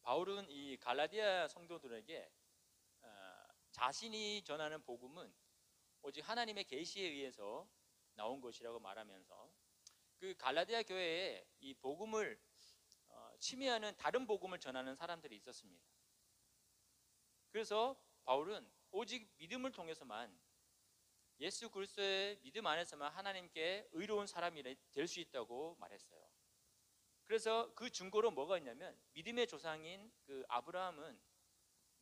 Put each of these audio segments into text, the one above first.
바울은 이 갈라디아 성도들에게 자신이 전하는 복음은 오직 하나님의 계시에 의해서 나온 것이라고 말하면서 그 갈라디아 교회에 이 복음을 침해하는 다른 복음을 전하는 사람들이 있었습니다. 그래서 바울은 오직 믿음을 통해서만, 예수 그리스도의 믿음 안에서만 하나님께 의로운 사람이 될 수 있다고 말했어요. 그래서 그 증거로 뭐가 있냐면, 믿음의 조상인 그 아브라함은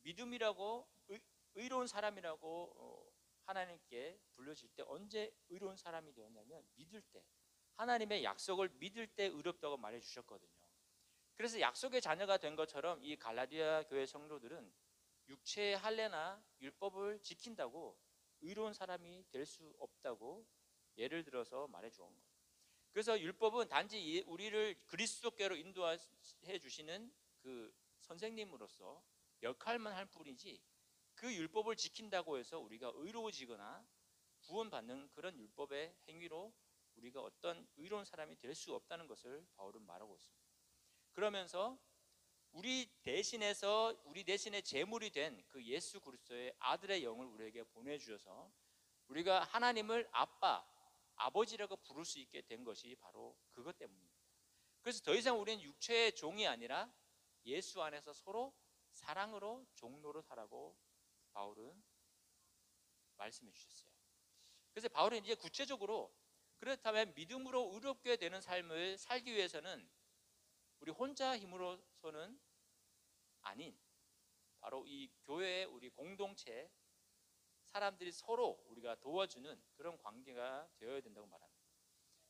믿음이라고 의로운 사람이라고 하나님께 불려질 때 언제 의로운 사람이 되었냐면, 믿을 때, 하나님의 약속을 믿을 때 의롭다고 말해 주셨거든요. 그래서 약속의 자녀가 된 것처럼 이 갈라디아 교회 성도들은 육체의 할례나 율법을 지킨다고 의로운 사람이 될 수 없다고 예를 들어서 말해 주온 거예요. 그래서 율법은 단지 우리를 그리스도께로 인도해 주시는 그 선생님으로서 역할만 할 뿐이지, 그 율법을 지킨다고 해서 우리가 의로워지거나 구원받는 그런 율법의 행위로 우리가 어떤 의로운 사람이 될 수 없다는 것을 바울은 말하고 있습니다. 그러면서 우리 대신에 제물이 된 그 예수 그리스도의 아들의 영을 우리에게 보내주셔서 우리가 하나님을 아버지라고 부를 수 있게 된 것이 바로 그것 때문입니다. 그래서 더 이상 우리는 육체의 종이 아니라 예수 안에서 서로 사랑으로 종로로 살라고 바울은 말씀해 주셨어요. 그래서 바울은 이제 구체적으로, 그렇다면 믿음으로 의롭게 되는 삶을 살기 위해서는 우리 혼자 힘으로서는 아닌, 바로 이 교회의 우리 공동체 사람들이 서로 우리가 도와주는 그런 관계가 되어야 된다고 말합니다.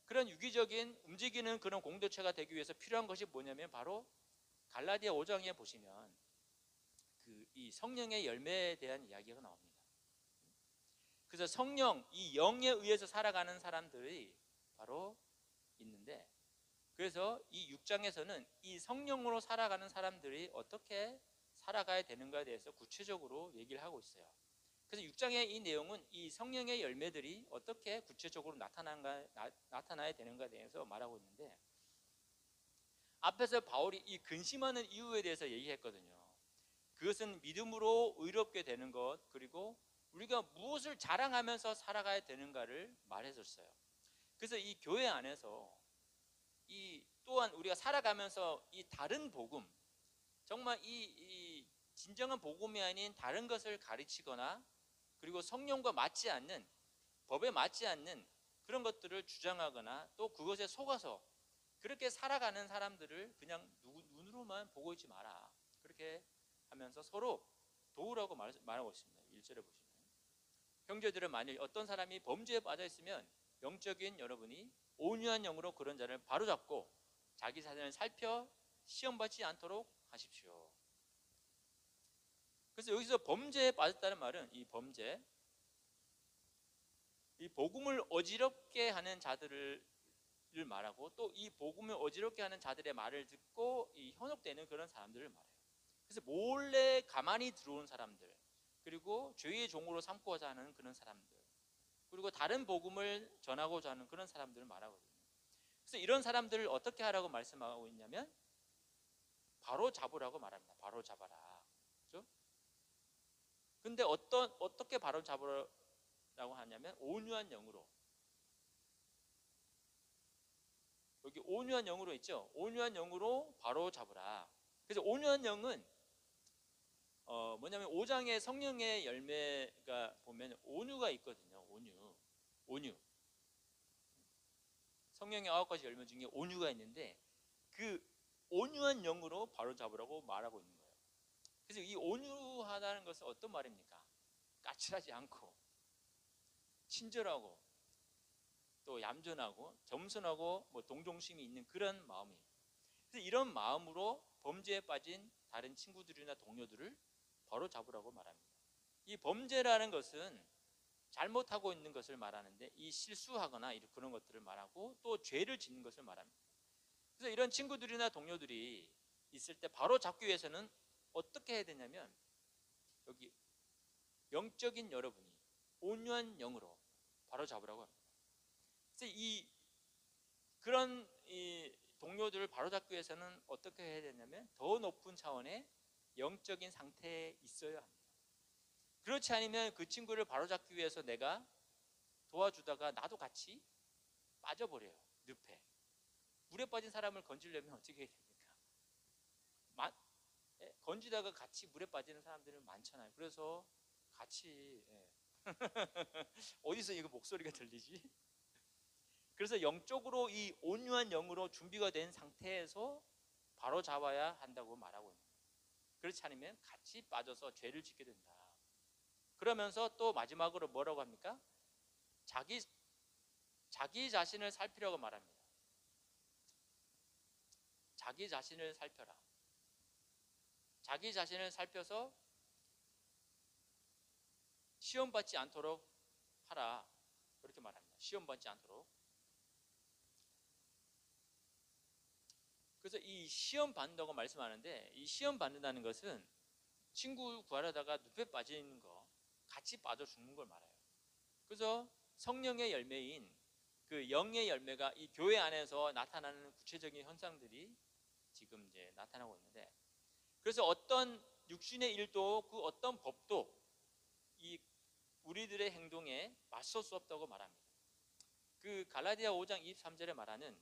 그런 유기적인 움직이는 그런 공동체가 되기 위해서 필요한 것이 뭐냐면, 바로 갈라디아 5장에 보시면 이 성령의 열매에 대한 이야기가 나옵니다. 그래서 성령, 이 영에 의해서 살아가는 사람들이 바로 있는데, 그래서 이 6장에서는 이 성령으로 살아가는 사람들이 어떻게 살아가야 되는가에 대해서 구체적으로 얘기를 하고 있어요. 그래서 6장의 이 내용은 이 성령의 열매들이 어떻게 구체적으로 나타나야 되는가에 대해서 말하고 있는데, 앞에서 바울이 이 근심하는 이유에 대해서 얘기했거든요. 그것은 믿음으로 의롭게 되는 것, 그리고 우리가 무엇을 자랑하면서 살아가야 되는가를 말해줬어요. 그래서 이 교회 안에서 또한 우리가 살아가면서 이 다른 복음, 정말 이 진정한 복음이 아닌 다른 것을 가르치거나, 그리고 성령과 맞지 않는, 법에 맞지 않는 그런 것들을 주장하거나, 또 그것에 속아서 그렇게 살아가는 사람들을 그냥 눈으로만 보고 있지 마라, 그렇게 하면서 서로 도우라고 말하고 있습니다. 1절에 보시면, 형제들은 만일 어떤 사람이 범죄에 빠져 있으면 영적인 여러분이 온유한 영으로 그런 자를 바로잡고 자기 자신을 살펴 시험받지 않도록 하십시오. 그래서 여기서 범죄에 빠졌다는 말은, 이 범죄, 이 복음을 어지럽게 하는 자들을 말하고, 또 이 복음을 어지럽게 하는 자들의 말을 듣고 이 현혹되는 그런 사람들을 말해요. 그래서 몰래 가만히 들어온 사람들, 그리고 죄의 종으로 삼고자 하는 그런 사람들, 그리고 다른 복음을 전하고자 하는 그런 사람들을 말하거든요. 그래서 이런 사람들을 어떻게 하라고 말씀하고 있냐면, 바로 잡으라고 말합니다. 바로 잡아라. 그렇죠? 근데 어떻게 바로 잡으라고 하냐면, 온유한 영으로. 여기 온유한 영으로 있죠? 온유한 영으로 바로 잡으라. 그래서 온유한 영은 뭐냐면 5장의 성령의 열매가 보면 온유가 있거든요. 온유. 성령의 9가지 열매 중에 온유가 있는데, 그 온유한 영으로 바로 잡으라고 말하고 있는 거예요. 그래서 이 온유하다는 것은 어떤 말입니까? 까칠하지 않고 친절하고 또 얌전하고 겸손하고 동정심이 있는 그런 마음이에요. 그래서 이런 마음으로 범죄에 빠진 다른 친구들이나 동료들을 바로 잡으라고 말합니다. 이 범죄라는 것은 잘못하고 있는 것을 말하는데, 이 실수하거나 그런 것들을 말하고, 또 죄를 짓는 것을 말합니다. 그래서 이런 친구들이나 동료들이 있을 때 바로 잡기 위해서는 어떻게 해야 되냐면, 여기 영적인 여러분이 온유한 영으로 바로 잡으라고 합니다. 그래서 그런 동료들을 바로잡기 위해서는 어떻게 해야 되냐면 더 높은 차원의 영적인 상태에 있어야 합니다. 그렇지 않으면 그 친구를 바로잡기 위해서 내가 도와주다가 나도 같이 빠져버려요. 늪에. 물에 빠진 사람을 건지려면 어떻게 해야 됩니까? 건지다가 같이 물에 빠지는 사람들은 많잖아요. 그래서 같이 어디서 이거 목소리가 들리지? 그래서 영적으로 이 온유한 영으로 준비가 된 상태에서 바로 잡아야 한다고 말하고 있는 거예요. 그렇지 않으면 같이 빠져서 죄를 짓게 된다. 그러면서 또 마지막으로 뭐라고 합니까? 자기 자신을 살피라고 말합니다. 자기 자신을 살펴라. 자기 자신을 살펴서 시험 받지 않도록 하라. 그렇게 말합니다. 시험 받지 않도록. 그래서 이 시험 받는다고 말씀하는데, 이 시험 받는다는 것은 친구 구하려다가 늪에 빠지는 거, 같이 빠져 죽는 걸 말해요. 그래서 성령의 열매인 그 영의 열매가 이 교회 안에서 나타나는 구체적인 현상들이 지금 이제 나타나고 있는데, 그래서 어떤 육신의 일도 그 어떤 법도 이 우리들의 행동에 맞설 수 없다고 말합니다. 그 갈라디아 5장 23절에 말하는,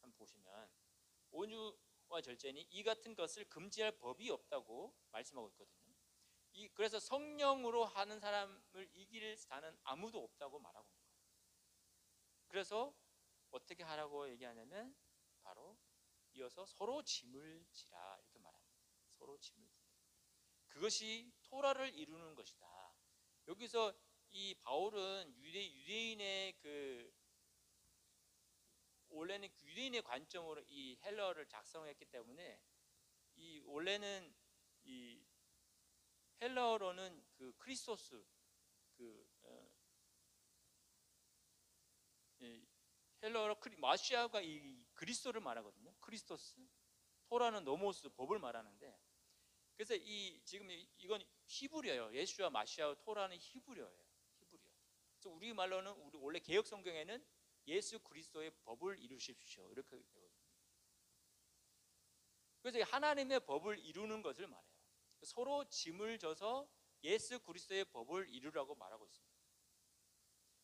한번 보시면 온유와 절제니 이 같은 것을 금지할 법이 없다고 말씀하고 있거든요. 그래서 성령으로 하는 사람을 이길 자는 아무도 없다고 말하고 있는 거예요. 그래서 어떻게 하라고 얘기하냐면 바로 이어서 서로 짐을 지라 이렇게 말합니다. 서로 짐을 지라. 그것이 토라를 이루는 것이다. 여기서 이 바울은 유대인의 원래는 유대인의 관점으로 이 헬러를 작성했기 때문에 이 원래는 이 헬러로는 그 크리스토스 헬러로 마시아가 이 그리스도를 말하거든요. 크리스토스, 토라는 노모스 법을 말하는데, 그래서 지금 이건 히브리어예요. 예수와 마시아 토라는 히브리어예요. 히브리어. 그래서 우리 말로는 우리 원래 개역 성경에는 예수 그리스도의 법을 이루십시오 이렇게 되거든요. 그래서 하나님의 법을 이루는 것을 말해요. 서로 짐을 져서 예수 그리스도의 법을 이루라고 말하고 있습니다.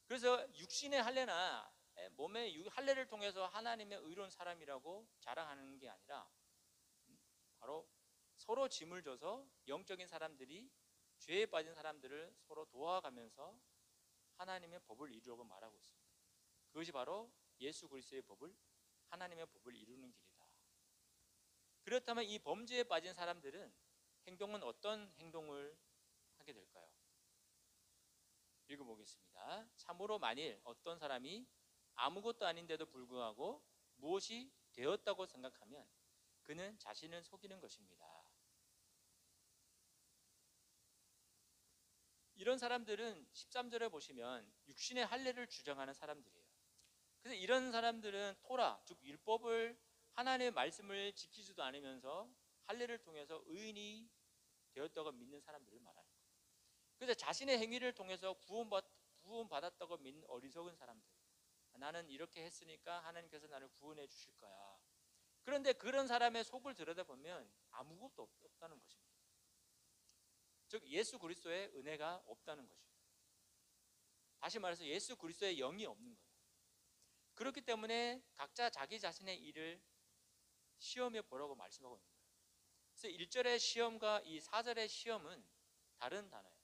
그래서 육신의 할례나 몸의 할례를 통해서 하나님의 의로운 사람이라고 자랑하는 게 아니라 바로 서로 짐을 져서 영적인 사람들이 죄에 빠진 사람들을 서로 도와가면서 하나님의 법을 이루라고 말하고 있습니다. 그것이 바로 예수 그리스도의 법을, 하나님의 법을 이루는 길이다. 그렇다면 이 범죄에 빠진 사람들은 행동은 어떤 행동을 하게 될까요? 읽어보겠습니다. 참으로 만일 어떤 사람이 아무것도 아닌데도 불구하고 무엇이 되었다고 생각하면 그는 자신을 속이는 것입니다. 이런 사람들은 13절에 보시면 육신의 할례를 주장하는 사람들이에요. 그래서 이런 사람들은 토라, 즉 율법을, 하나님의 말씀을 지키지도 않으면서 할례를 통해서 의인이 되었다고 믿는 사람들을 말하는 거예요. 그래서 자신의 행위를 통해서 구원받았다고 믿는 어리석은 사람들, 나는 이렇게 했으니까 하나님께서 나를 구원해 주실 거야. 그런데 그런 사람의 속을 들여다보면 아무것도 없다는 것입니다. 즉 예수 그리스도의 은혜가 없다는 것입니다. 다시 말해서 예수 그리스도의 영이 없는 거예요. 그렇기 때문에 각자 자기 자신의 일을 시험해 보라고 말씀하고 있는 거예요. 그래서 1절의 시험과 이 4절의 시험은 다른 단어예요.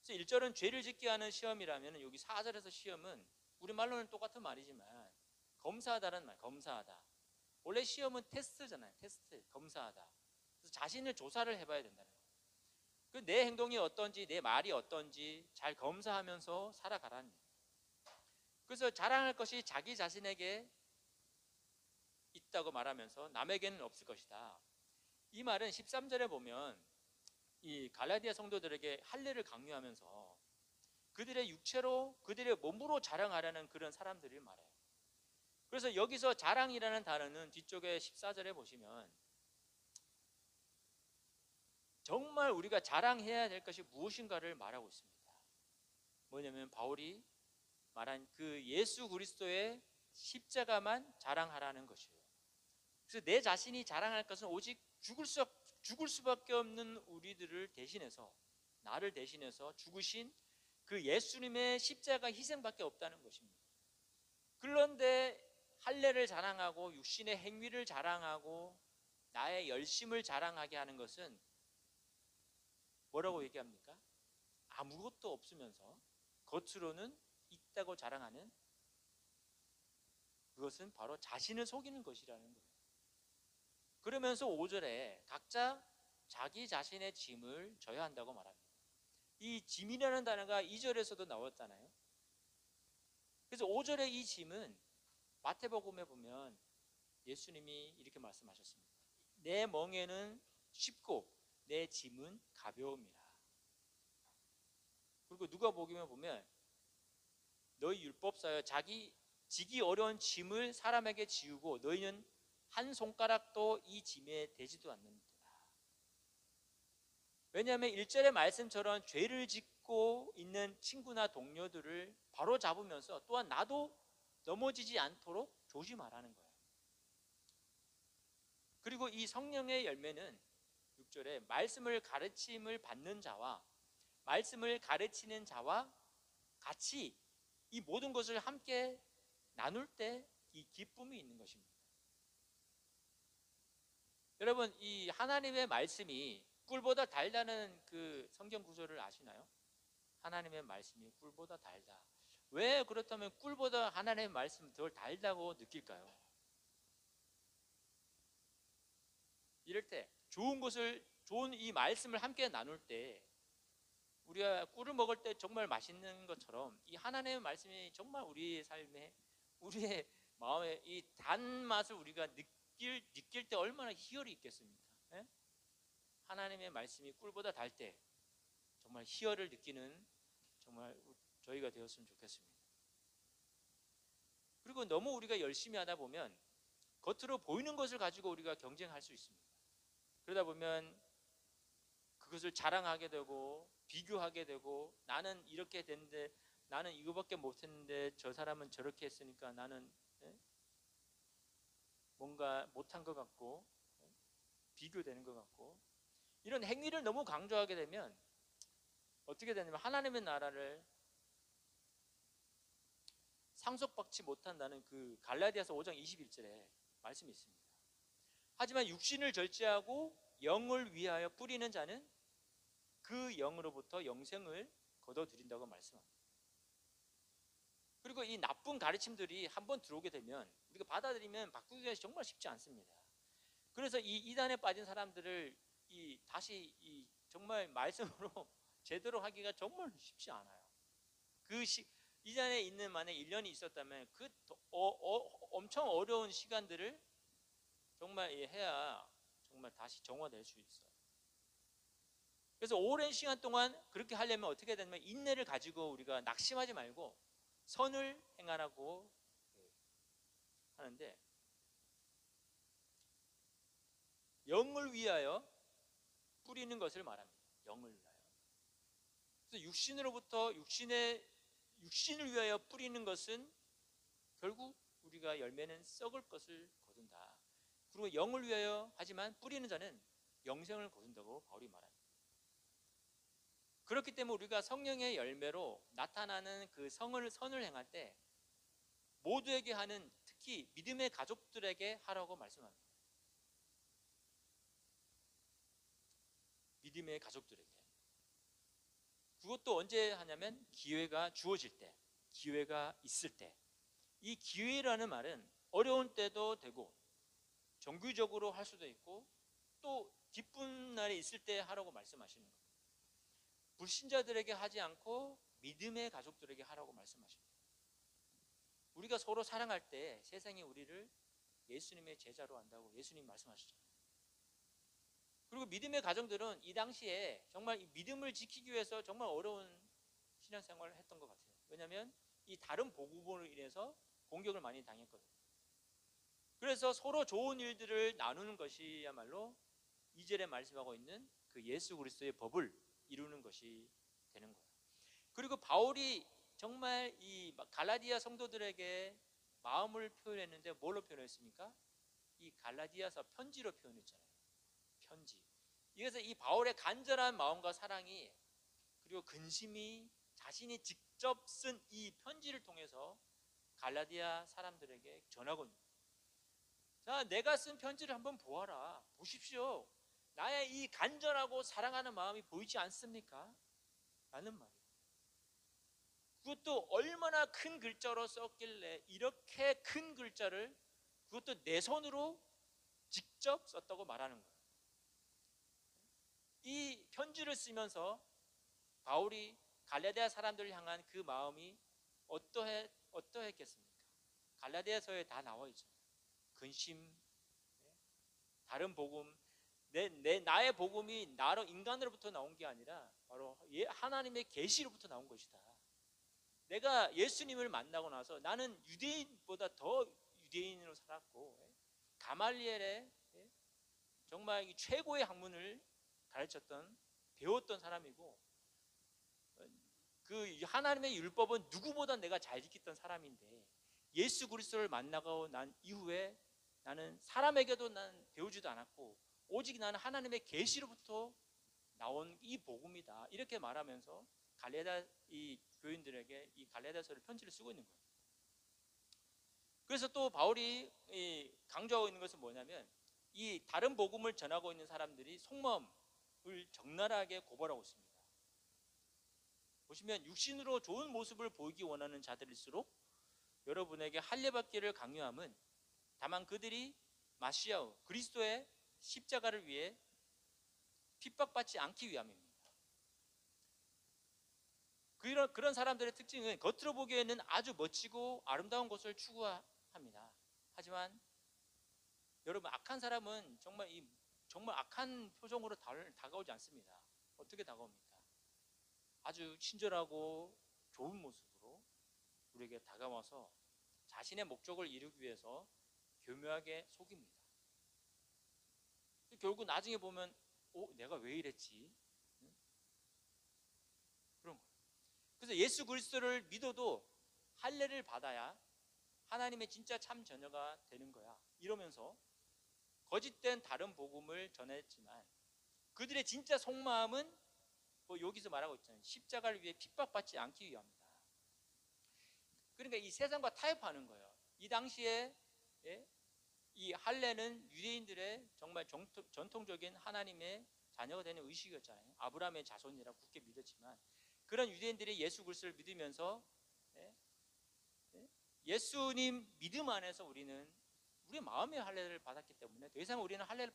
그래서 1절은 죄를 짓게 하는 시험이라면 여기 4절에서 시험은 우리말로는 똑같은 말이지만 검사하다는 말, 검사하다. 원래 시험은 테스트잖아요. 테스트, 검사하다. 그래서 자신을 조사를 해봐야 된다는 거예요. 내 행동이 어떤지, 내 말이 어떤지 잘 검사하면서 살아가라는 거예요. 그래서 자랑할 것이 자기 자신에게 있다고 말하면서 남에게는 없을 것이다. 이 말은 13절에 보면 이 갈라디아 성도들에게 할례를 강요하면서 그들의 육체로, 그들의 몸으로 자랑하려는 그런 사람들을 말해요. 그래서 여기서 자랑이라는 단어는 뒤쪽에 14절에 보시면 정말 우리가 자랑해야 될 것이 무엇인가를 말하고 있습니다. 뭐냐면 바울이 말한 그 예수 그리스도의 십자가만 자랑하라는 것이에요. 그래서 내 자신이 자랑할 것은 오직 죽을 수밖에 없는 우리들을 대신해서, 나를 대신해서 죽으신 그 예수님의 십자가 희생밖에 없다는 것입니다. 그런데 할례를 자랑하고 육신의 행위를 자랑하고 나의 열심을 자랑하게 하는 것은 뭐라고 얘기합니까? 아무것도 없으면서 겉으로는 있다고 자랑하는, 그것은 바로 자신을 속이는 것이라는 거예요. 그러면서 5절에 각자 자기 자신의 짐을 져야 한다고 말합니다. 이 짐이라는 단어가 2절에서도 나왔잖아요. 그래서 5절의 이 짐은 마태복음에 보면 예수님이 이렇게 말씀하셨습니다. 내 멍에는 쉽고 내 짐은 가벼움이라. 그리고 누가복음에 보면 너희 율법사여 자기 지기 어려운 짐을 사람에게 지우고 너희는 한 손가락도 이 짐에 대지도 않는다. 왜냐하면 1절의 말씀처럼 죄를 짓고 있는 친구나 동료들을 바로 잡으면서 또한 나도 넘어지지 않도록 조심하라는 거예요. 그리고 이 성령의 열매는 6절에 말씀을 가르침을 받는 자와 말씀을 가르치는 자와 같이 이 모든 것을 함께 나눌 때 이 기쁨이 있는 것입니다. 여러분, 이 하나님의 말씀이 꿀보다 달다는 그 성경 구절을 아시나요? 하나님의 말씀이 꿀보다 달다. 왜 그렇다면 꿀보다 하나님의 말씀이 덜 달다고 느낄까요? 이럴 때 좋은 이 말씀을 함께 나눌 때 우리가 꿀을 먹을 때 정말 맛있는 것처럼 이 하나님의 말씀이 정말 우리의 삶에, 우리의 마음에 이 단맛을 우리가 느낄 때 얼마나 희열이 있겠습니까? 예? 하나님의 말씀이 꿀보다 달 때 정말 희열을 느끼는 정말 저희가 되었으면 좋겠습니다. 그리고 너무 우리가 열심히 하다 보면 겉으로 보이는 것을 가지고 우리가 경쟁할 수 있습니다. 그러다 보면 그것을 자랑하게 되고 비교하게 되고, 나는 이렇게 됐는데 나는 이거밖에 못했는데 저 사람은 저렇게 했으니까 나는 뭔가 못한 것 같고 비교되는 것 같고, 이런 행위를 너무 강조하게 되면 어떻게 되냐면 하나님의 나라를 상속받지 못한다는 그 갈라디아서 5장 21절에 말씀이 있습니다. 하지만 육신을 절제하고 영을 위하여 뿌리는 자는 그 영으로부터 영생을 거둬들인다고 말씀합니다. 그리고 이 나쁜 가르침들이 한번 들어오게 되면 우리가 받아들이면 바꾸기가 정말 쉽지 않습니다. 그래서 이 이단에 빠진 사람들을 다시 정말 말씀으로 제대로 하기가 정말 쉽지 않아요. 이단에 있는 만에 1년이 있었다면 엄청 어려운 시간들을 정말 해야 정말 다시 정화될 수 있어요. 그래서 오랜 시간 동안 그렇게 하려면 어떻게 되냐면 인내를 가지고 우리가 낙심하지 말고 선을 행하라고 하는데, 영을 위하여 뿌리는 것을 말합니다. 영을 위하여. 그래서 육신을 위하여 뿌리는 것은 결국 우리가 열매는 썩을 것을 거둔다. 그리고 영을 위하여 하지만 뿌리는 자는 영생을 거둔다고 바울이 말합니다. 그렇기 때문에 우리가 성령의 열매로 나타나는 그 선을 행할 때 모두에게 하는, 특히 믿음의 가족들에게 하라고 말씀합니다. 믿음의 가족들에게. 그것도 언제 하냐면 기회가 주어질 때, 기회가 있을 때. 이 기회라는 말은 어려운 때도 되고 정규적으로 할 수도 있고 또 기쁜 날이 있을 때 하라고 말씀하시는 거예요. 불신자들에게 하지 않고 믿음의 가족들에게 하라고 말씀하십니다. 우리가 서로 사랑할 때 세상이 우리를 예수님의 제자로 한다고 예수님 말씀하시잖아요. 그리고 믿음의 가정들은 이 당시에 정말 이 믿음을 지키기 위해서 정말 어려운 신앙생활을 했던 것 같아요. 왜냐하면 이 다른 복음으로 인해서 공격을 많이 당했거든요. 그래서 서로 좋은 일들을 나누는 것이야말로 2절에 말씀하고 있는 그 예수 그리스도의 법을 이루는 것이 되는 거예요. 그리고 바울이 정말 이 갈라디아 성도들에게 마음을 표현했는데 뭘로 표현했습니까? 이 갈라디아서 편지로 표현했잖아요. 편지. 이래서 이 바울의 간절한 마음과 사랑이 그리고 근심이 자신이 직접 쓴 이 편지를 통해서 갈라디아 사람들에게 전하고 있는 거예요. 자, 내가 쓴 편지를 한번 보아라. 보십시오. 나의 이 간절하고 사랑하는 마음이 보이지 않습니까? 라는 말이에요. 그것도 얼마나 큰 글자로 썼길래 이렇게 큰 글자를 그것도 내 손으로 직접 썼다고 말하는 거예요. 이 편지를 쓰면서 바울이 갈라디아 사람들을 향한 그 마음이 어떠했겠습니까? 갈라디아서에 다 나와 있잖아요. 근심, 다른 복음, 나의 복음이 나로 인간으로부터 나온 게 아니라 바로 하나님의 계시로부터 나온 것이다. 내가 예수님을 만나고 나서 나는 유대인보다 더 유대인으로 살았고, 가말리엘의 정말 최고의 학문을 가르쳤던 배웠던 사람이고, 그 하나님의 율법은 누구보다 내가 잘 지켰던 사람인데, 예수 그리스도를 만나고 난 이후에 나는 사람에게도 난 배우지도 않았고 오직 나는 하나님의 계시로부터 나온 이 복음이다, 이렇게 말하면서 갈라디아 이 교인들에게 이 갈라디아서를 편지를 쓰고 있는 거예요. 그래서 또 바울이 강조하고 있는 것은 뭐냐면, 이 다른 복음을 전하고 있는 사람들이 속마음을 적나라하게 고발하고 있습니다. 보시면 육신으로 좋은 모습을 보이기 원하는 자들일수록 여러분에게 할례받기를 강요함은 다만 그들이 마시아우 그리스도의 십자가를 위해 핍박받지 않기 위함입니다. 그런 사람들의 특징은 겉으로 보기에는 아주 멋지고 아름다운 것을 추구합니다. 하지만 여러분, 악한 사람은 정말 악한 표정으로 다가오지 않습니다. 어떻게 다가옵니까? 아주 친절하고 좋은 모습으로 우리에게 다가와서 자신의 목적을 이루기 위해서 교묘하게 속입니다. 결국 나중에 보면 내가 왜 이랬지? 그런 거예요. 그래서 예수 그리스도를 믿어도 할례를 받아야 하나님의 진짜 참 자녀가 되는 거야, 이러면서 거짓된 다른 복음을 전했지만 그들의 진짜 속마음은 여기서 말하고 있잖아요. 십자가를 위해 핍박받지 않기 위함이다. 그러니까 이 세상과 타협하는 거예요. 이 당시에 이 할례는 유대인들의 정말 전통적인 하나님의 자녀가 되는 의식이었잖아요. 아브라함의 자손이라 굳게 믿었지만 그런 유대인들이 예수 그리스도를 믿으면서 예수님 믿음 안에서 우리는 우리의 마음의 할례를 받았기 때문에 더 이상 우리는 할례를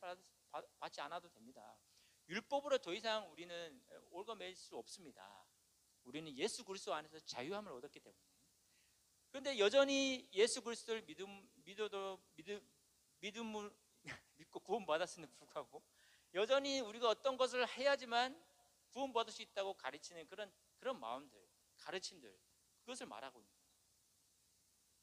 받지 않아도 됩니다. 율법으로 더 이상 우리는 올가맬 수 없습니다. 우리는 예수 그리스도 안에서 자유함을 얻었기 때문에. 그런데 여전히 예수 그리스도를 믿음을 믿고 구원받았음에도 불구하고 여전히 우리가 어떤 것을 해야지만 구원받을 수 있다고 가르치는 그런 마음들, 가르침들, 그것을 말하고 있는 거예요.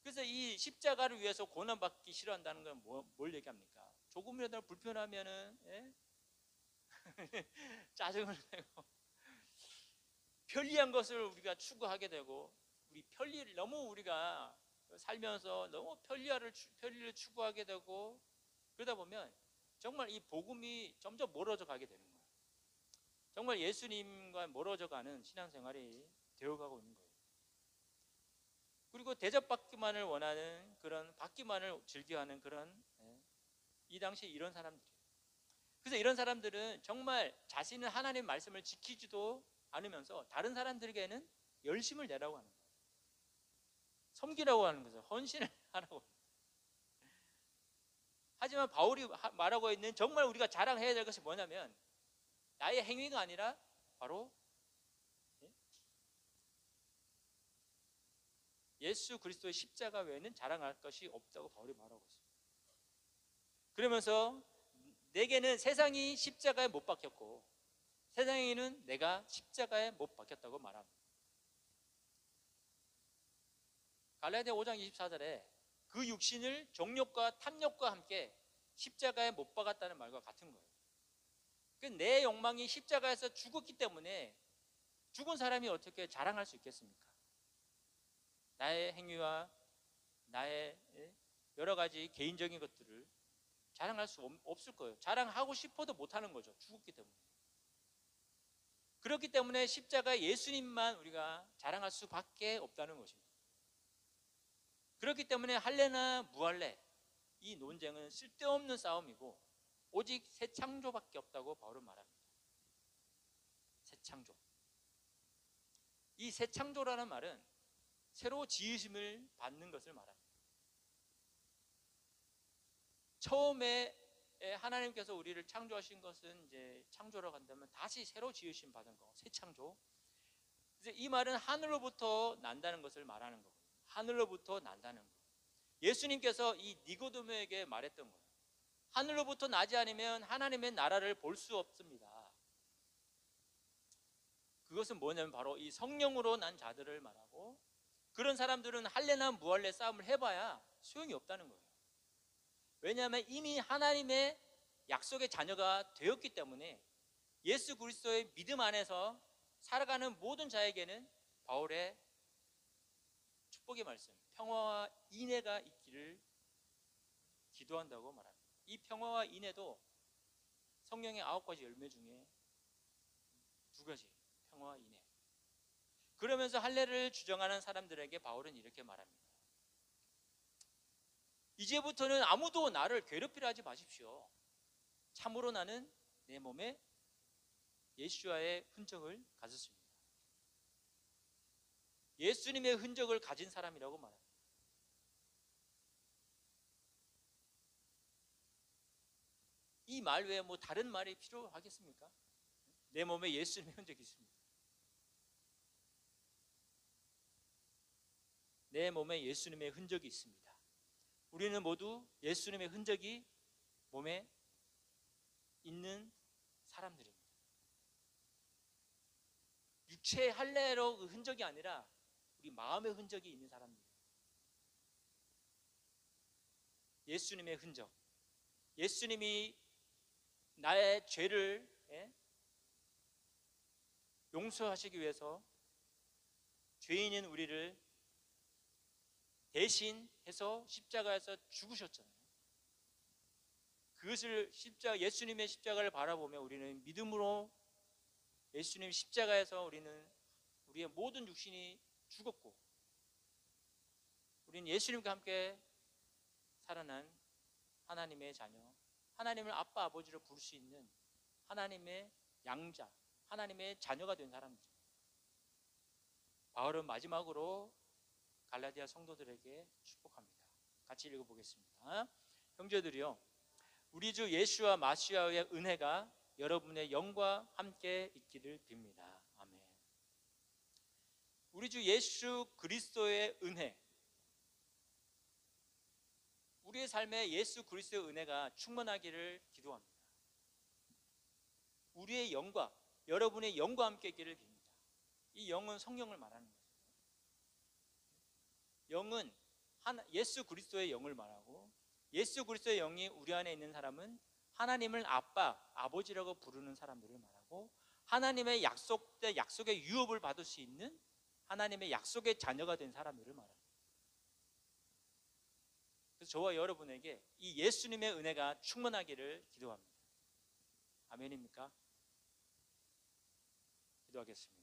그래서 이 십자가를 위해서 고난받기 싫어한다는 건 뭘 얘기합니까? 조금이라도 불편하면은 짜증을 내고 편리한 것을 우리가 추구하게 되고, 너무 우리가 살면서 너무 편리를 추구하게 되고, 그러다 보면 정말 이 복음이 점점 멀어져 가게 되는 거예요. 정말 예수님과 멀어져 가는 신앙생활이 되어가고 있는 거예요. 그리고 대접받기만을 원하는 받기만을 즐겨하는 이 당시 이런 사람들이에요. 그래서 이런 사람들은 정말 자신은 하나님의 말씀을 지키지도 않으면서 다른 사람들에게는 열심을 내라고 하는 거예요. 섬기라고 하는 거죠. 헌신을 하라고. 하지만 바울이 말하고 있는 정말 우리가 자랑해야 될 것이 뭐냐면 나의 행위가 아니라 바로 예수 그리스도의 십자가 외에는 자랑할 것이 없다고 바울이 말하고 있습니다. 그러면서 내게는 세상이 십자가에 못 박혔고 세상에는 내가 십자가에 못 박혔다고 말합니다. 갈라디아 5장 24절에 그 육신을 정욕과 탐욕과 함께 십자가에 못 박았다는 말과 같은 거예요. 내 욕망이 십자가에서 죽었기 때문에 죽은 사람이 어떻게 자랑할 수 있겠습니까? 나의 행위와 나의 여러 가지 개인적인 것들을 자랑할 수 없을 거예요. 자랑하고 싶어도 못하는 거죠. 죽었기 때문에. 그렇기 때문에 십자가 예수님만 우리가 자랑할 수밖에 없다는 것입니다. 그렇기 때문에 할례나 무할례, 이 논쟁은 쓸데없는 싸움이고 오직 새 창조밖에 없다고 바울은 말합니다. 새 창조. 이 새 창조라는 말은 새로 지으심을 받는 것을 말합니다. 처음에 하나님께서 우리를 창조하신 것은 이제 창조라고 한다면 다시 새로 지으심 받은 거, 새 창조. 이제 이 말은 하늘로부터 난다는 것을 말하는 거거든요. 하늘로부터 난다는 거. 예수님께서 이 니고데모에게 말했던 거예요. 하늘로부터 나지 않으면 하나님의 나라를 볼 수 없습니다. 그것은 뭐냐면 바로 이 성령으로 난 자들을 말하고, 그런 사람들은 할례나 무할례 싸움을 해봐야 소용이 없다는 거예요. 왜냐하면 이미 하나님의 약속의 자녀가 되었기 때문에 예수 그리스도의 믿음 안에서 살아가는 모든 자에게는 바울의 축복의 말씀, 평화와 인애가 있기를 기도한다고 말합니다. 이 평화와 인애도 성령의 9가지 열매 중에 2가지, 평화와 인애. 그러면서 할례를 주장하는 사람들에게 바울은 이렇게 말합니다. 이제부터는 아무도 나를 괴롭히려 하지 마십시오. 참으로 나는 내 몸에 예수와의 흔적을 가졌습니다. 예수님의 흔적을 가진 사람이라고 말합니다. 이 말 외에 뭐 다른 말이 필요하겠습니까? 내 몸에 예수님의 흔적이 있습니다. 내 몸에 예수님의 흔적이 있습니다. 우리는 모두 예수님의 흔적이 몸에 있는 사람들입니다. 육체의 할례로 그 흔적이 아니라 우리 마음의 흔적이 있는 사람들입니다. 예수님의 흔적. 예수님이 나의 죄를 용서하시기 위해서 죄인인 우리를 대신해서 십자가에서 죽으셨잖아요. 그것을 예수님의 십자가를 바라보며 우리는 믿음으로 예수님 십자가에서 우리의 모든 육신이 죽었고, 우리는 예수님과 함께 살아난 하나님의 자녀, 하나님을 아빠 아버지로 부를 수 있는 하나님의 양자, 하나님의 자녀가 된 사람이죠. 바울은 마지막으로 갈라디아 성도들에게 축복합니다. 같이 읽어보겠습니다. 형제들이여, 우리 주 예수와 마시아의 은혜가 여러분의 영과 함께 있기를 빕니다. 아멘. 우리 주 예수 그리스도의 은혜, 우리의 삶에 예수 그리스도의 은혜가 충만하기를 기도합니다. 우리의 영과, 여러분의 영과 함께 있기를 빕니다. 이 영은 성령을 말하는 거예요. 영은 예수 그리스도의 영을 말하고, 예수 그리스도의 영이 우리 안에 있는 사람은 하나님을 아빠, 아버지라고 부르는 사람들을 말하고, 하나님의 약속의 유업을 받을 수 있는 하나님의 약속의 자녀가 된 사람들을 말합니다. 그래서 저와 여러분에게 이 예수님의 은혜가 충만하기를 기도합니다. 아멘입니까? 기도하겠습니다.